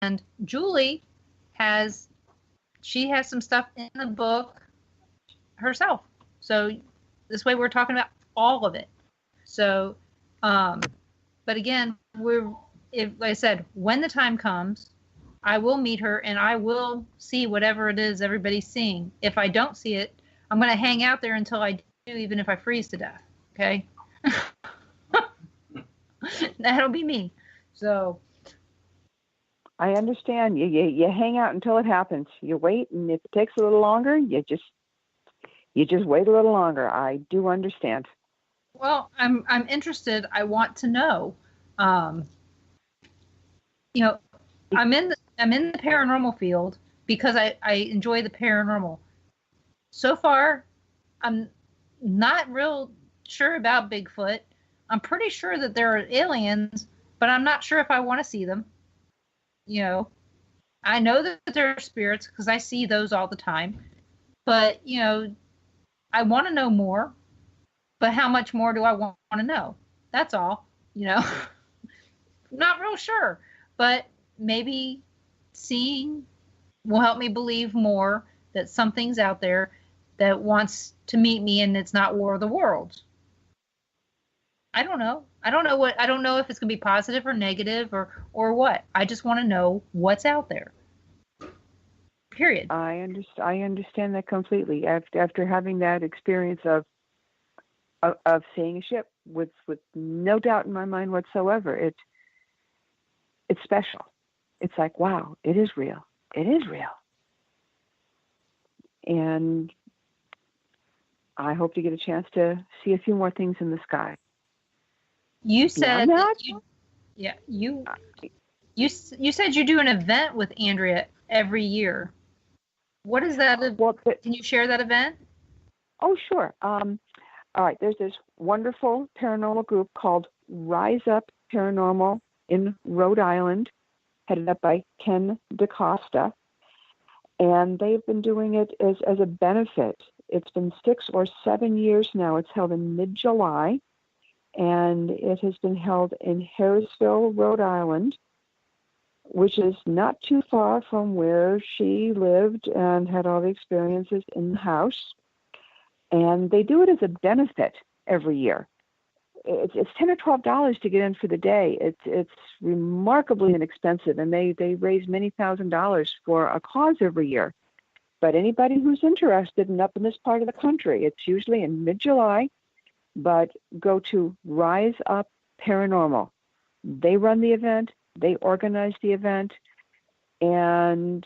And Julie she has some stuff in the book herself. So this way we're talking about all of it. So, but again, like I said, when the time comes, I will meet her and I will see whatever it is everybody's seeing. If I don't see it, I'm going to hang out there until I do, even if I freeze to death. Okay. That'll be me. So. I understand. You hang out until it happens. You wait, and if it takes a little longer, you just wait a little longer. I do understand. Well, I'm interested. I want to know. You know, I'm in the paranormal field because I enjoy the paranormal. So far, I'm not real sure about Bigfoot. I'm pretty sure that there are aliens, but I'm not sure if I want to see them. You know, I know that there are spirits because I see those all the time. But, you know, I want to know more. But how much more do I want to know? That's all, you know. Not real sure. But maybe seeing will help me believe more that something's out there that wants to meet me and it's not War of the Worlds. I don't know. I don't know if it's going to be positive or negative or what. I just want to know what's out there. Period. I understand that completely. After having that experience of seeing a ship with no doubt in my mind whatsoever, it's special. It's like, wow, it is real. It is real. And I hope to get a chance to see a few more things in the sky. You said you said you do an event with Andrea every year. What is that? Can you share that event? Oh, sure. All right. There's this wonderful paranormal group called Rise Up Paranormal in Rhode Island, headed up by Ken DaCosta. And they've been doing it as a benefit. It's been 6 or 7 years now. It's held in mid-July. And it has been held in Harrisville, Rhode Island, which is not too far from where she lived and had all the experiences in the house. And they do it as a benefit every year. It's $10 or $12 to get in for the day. It's remarkably inexpensive, and they raise many $1,000s for a cause every year. But anybody who's interested and up in this part of the country, it's usually in mid-July. But go to Rise Up Paranormal. They run the event, they organize the event, and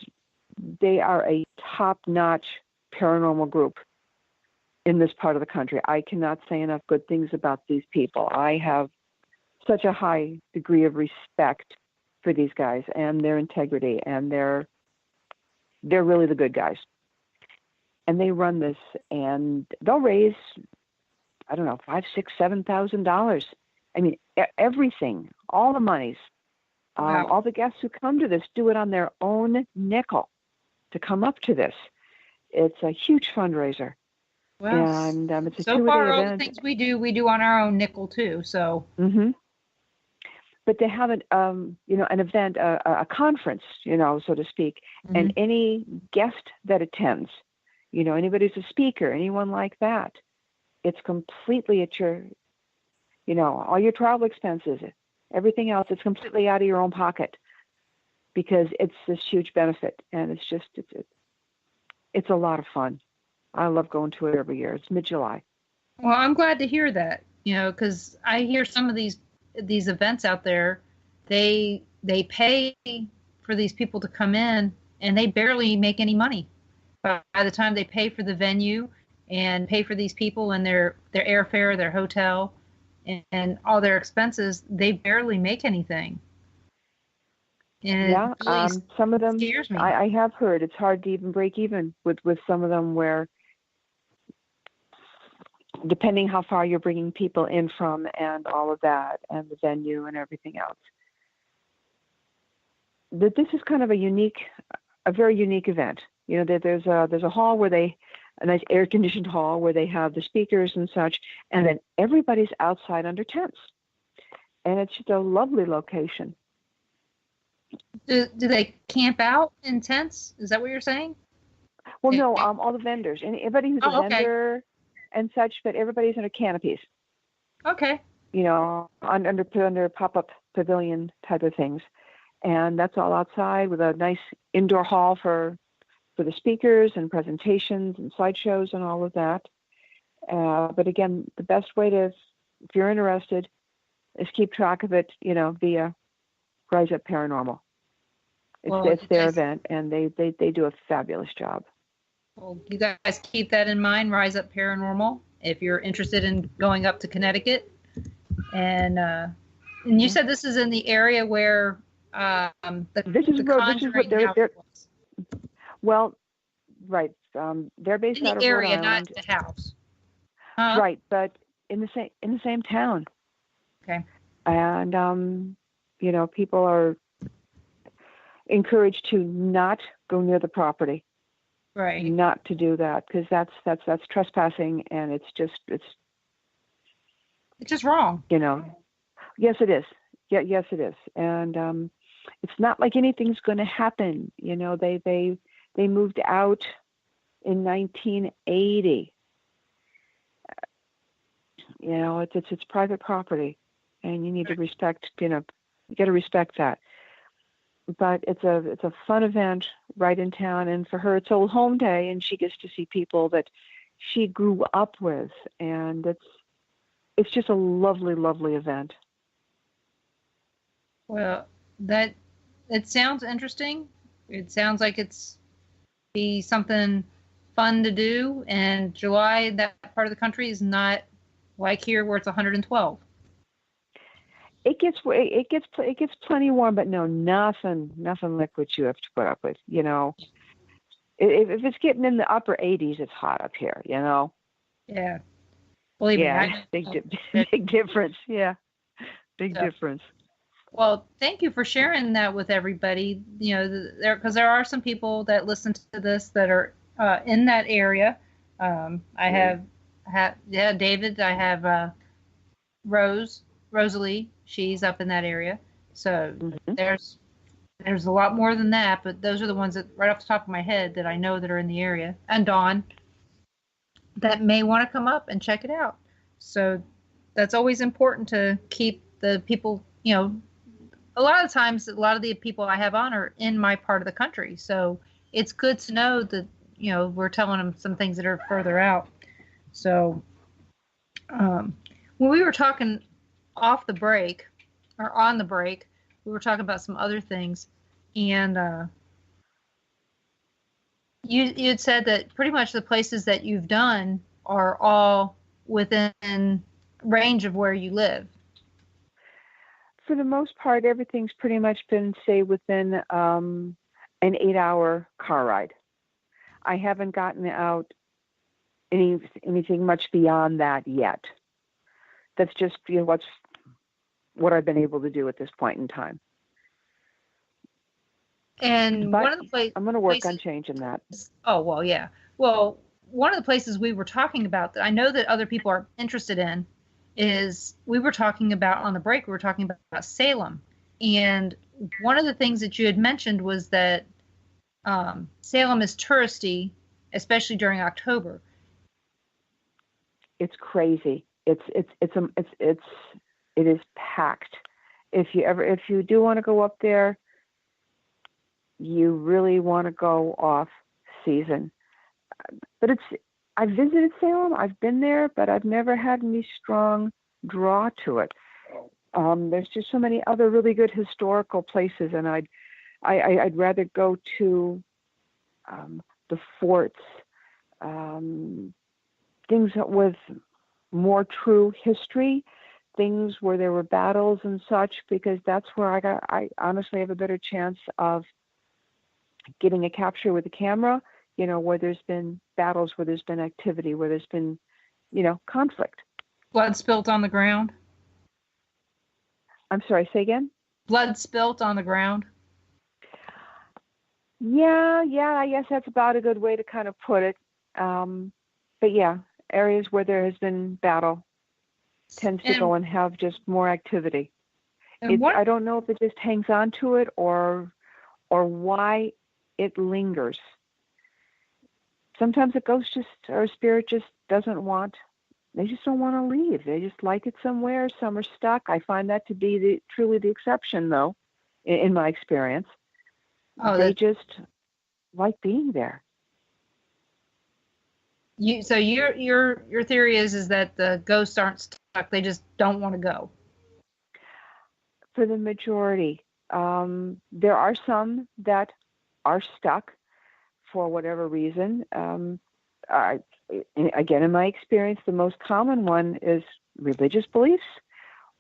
they are a top-notch paranormal group in this part of the country. I cannot say enough good things about these people. I have such a high degree of respect for these guys and their integrity, and they're really the good guys. And they run this, and they'll raise, I don't know, $5,000, $6,000, $7,000. I mean, everything, all the monies, wow. All the guests who come to this do it on their own nickel to come up to this. It's a huge fundraiser. Well, and it's a so 2-day far, all event. the things we do on our own nickel too. So. Mm-hmm. But they have an event, a conference, so to speak, Mm-hmm. and any guest that attends, anybody who's a speaker, anyone like that, it's completely at your, all your travel expenses, everything else, it's completely out of your own pocket because it's this huge benefit. And it's just, it's a lot of fun. I love going to it every year. It's mid-July. Well, I'm glad to hear that, because I hear some of these events out there, they pay for these people to come in and they barely make any money. By the time they pay for the venue and pay for these people and their airfare, their hotel, and all their expenses, they barely make anything. And yeah, really some of them, scares me. I have heard it's hard to even break even with some of them, where depending how far you're bringing people in from and all of that and the venue and everything else. This is kind of a very unique event. There's a hall a nice air-conditioned hall where they have the speakers and such, and then everybody's outside under tents. And it's just a lovely location. Do they camp out in tents? Is that what you're saying? Well, no, all the vendors and everybody who's a Oh, okay. vendor and such, but everybody's under canopies. Okay. Under pop-up pavilion type of things, and that's all outside with a nice indoor hall for the speakers and presentations and slideshows and all of that. But again, the best way to, if you're interested, is keep track of it, via Rise Up Paranormal. It's their event, and they do a fabulous job. Well, you guys keep that in mind, Rise Up Paranormal, if you're interested in going up to Connecticut. And you said this is in the area where the Conjuring house was. Well, right. They're based out of Rhode Island. Not the house. Right, but in the same town. Okay. And people are encouraged to not go near the property. Right. Not to do that, because that's trespassing, and it's just wrong. Yes, it is. Yeah, yes, it is. And it's not like anything's going to happen. They moved out in 1980. It's private property, and you need to respect. You got to respect that. But it's a fun event right in town, and for her, it's old home day, and she gets to see people that she grew up with, and it's just a lovely, lovely event. Well, it sounds interesting. It sounds like it's be something fun to do. And July, that part of the country is not like here where it's 112. It gets plenty warm, but no, nothing like what you have to put up with. If it's getting in the upper 80s, it's hot up here. Yeah. Believe me, big difference. Yeah, big difference. Well, thank you for sharing that with everybody. Because there are some people that listen to this that are in that area. I have David. I have Rosalie. She's up in that area. So there's a lot more than that, but those are the ones that right off the top of my head that I know that are in the area. And Dawn, that may want to come up and check it out. So that's always important to keep the people, a lot of times, a lot of the people I have on are in my part of the country. So it's good to know that, we're telling them some things that are further out. So when we were talking off the break or on the break, we were talking about some other things. And you had said that pretty much the places that you've done are all within range of where you live. For the most part, everything's pretty much been, say, within an 8-hour car ride. I haven't gotten out anything much beyond that yet. That's just what I've been able to do at this point in time. And but one of the places I'm going to work on changing that. Oh, well, yeah. Well, one of the places we were talking about that I know that other people are interested in is we were talking about on the break, we were talking about Salem. And one of the things that you had mentioned was that Salem is touristy, especially during October. It's crazy. It is packed. If you do want to go up there, you really want to go off season. But I visited Salem. I've been there, but I've never had any strong draw to it. There's just so many other really good historical places, and I'd rather go to the forts, things with more true history, things where there were battles and such, because that's where I honestly have a better chance of getting a capture with the camera, where there's been battles, where there's been activity, where there's been, conflict. Blood spilt on the ground? I'm sorry, say again? Blood spilt on the ground? Yeah, I guess that's about a good way to kind of put it. But yeah, areas where there has been battle tends to go and have just more activity. I don't know if it just hangs on to it or why it lingers. Sometimes a ghost or a spirit just doesn't want. They just don't want to leave. They just like it somewhere. Some are stuck. I find that to be truly the exception, though, in my experience. They just like being there. So your theory is that the ghosts aren't stuck. They just don't want to go. For the majority, there are some that are stuck for whatever reason. Again, in my experience, the most common one is religious beliefs,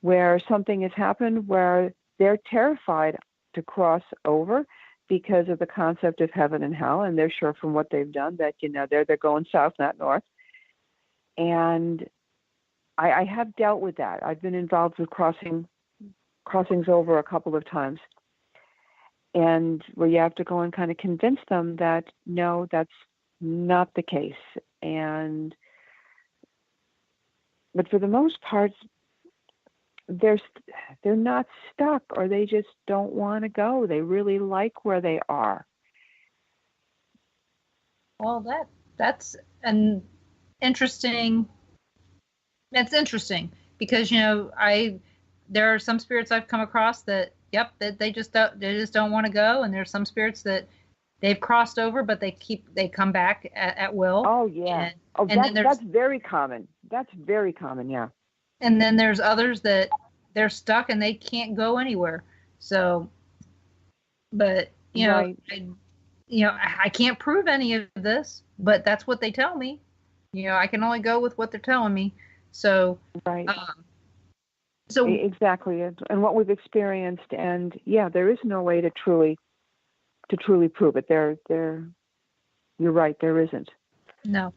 where something has happened where they're terrified to cross over because of the concept of heaven and hell, and they're sure from what they've done that they're going south, not north. And I have dealt with that. I've been involved with crossings over a couple of times, and where you have to go and kind of convince them that no, that's not the case. But for the most part, they're not stuck, or they just don't want to go. They really like where they are. Well, that's an interesting. That's interesting because there are some spirits I've come across that they just don't want to go, and there's some spirits that they've crossed over, but they come back at will. Oh yeah. That's very common. That's very common. Yeah. And then there's others that they're stuck and they can't go anywhere. So, but right. I can't prove any of this, but that's what they tell me. I can only go with what they're telling me. So, right. So exactly, and what we've experienced, and there is no way to truly prove it. You're right, there isn't. No.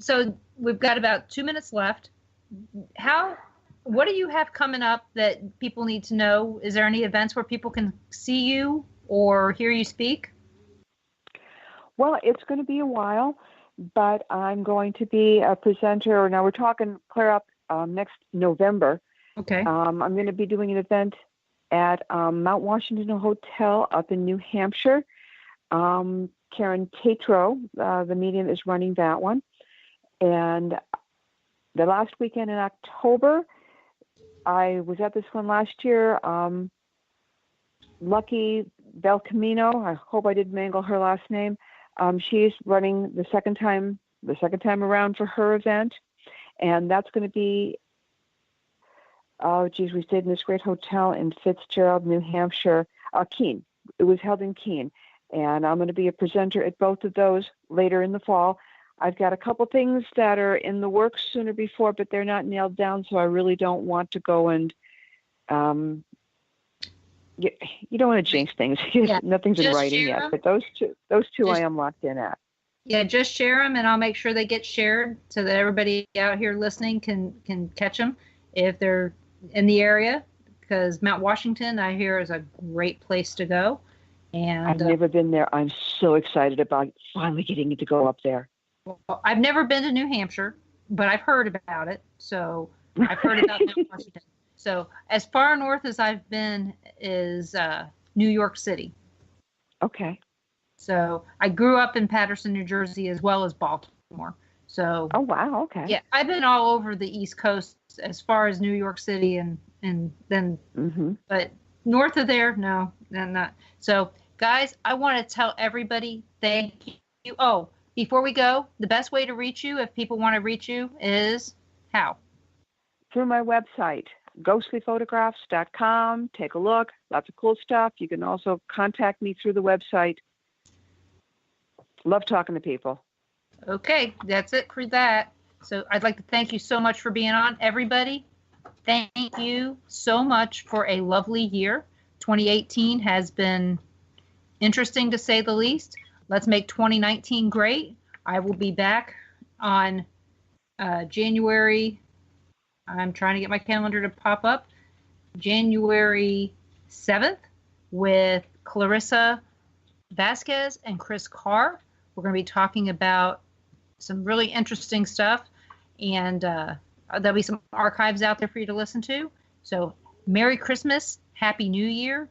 So we've got about 2 minutes left. What do you have coming up that people need to know? Is there any events where people can see you or hear you speak? Well, it's going to be a while, but I'm going to be a presenter. Now we're talking clear up next November. Okay. I'm going to be doing an event at Mount Washington Hotel up in New Hampshire. Karen Tatro, the medium, is running that one. And the last weekend in October, I was at this one last year. Lucky Belcamino, I hope I didn't mangle her last name. She's running the second time around for her event. And that's going to be, we stayed in this great hotel in Fitzgerald, New Hampshire, Keene. It was held in Keene. And I'm going to be a presenter at both of those later in the fall. I've got a couple things that are in the works sooner before, but they're not nailed down, so I really don't want to go and you don't want to jinx things. Nothing's in writing yet, but those two I am locked in at. Yeah, just share them, and I'll make sure they get shared so that everybody out here listening can catch them if they're in the area, because Mount Washington, I hear, is a great place to go. And I've never been there. I'm so excited about finally getting to go up there. Well, I've never been to New Hampshire, but I've heard about it. So I've heard about Mount Washington. So as far north as I've been is New York City. Okay. So I grew up in Paterson, New Jersey, as well as Baltimore. So. Oh wow! Okay. Yeah, I've been all over the East Coast as far as New York City, and then, but north of there, no, not. So guys, I want to tell everybody thank you. Oh, before we go, the best way to reach you, if people want to reach you, is how? Through my website, ghostlyphotographs.com. Take a look. Lots of cool stuff. You can also contact me through the website. Love talking to people. Okay, that's it for that. So I'd like to thank you so much for being on. Everybody, thank you so much for a lovely year. 2018 has been interesting to say the least. Let's make 2019 great. I will be back on January. I'm trying to get my calendar to pop up. January 7th with Clarissa Vasquez and Chris Carr. We're going to be talking about some really interesting stuff, and there'll be some archives out there for you to listen to. So Merry Christmas. Happy New Year.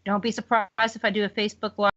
Don't be surprised if I do a Facebook Live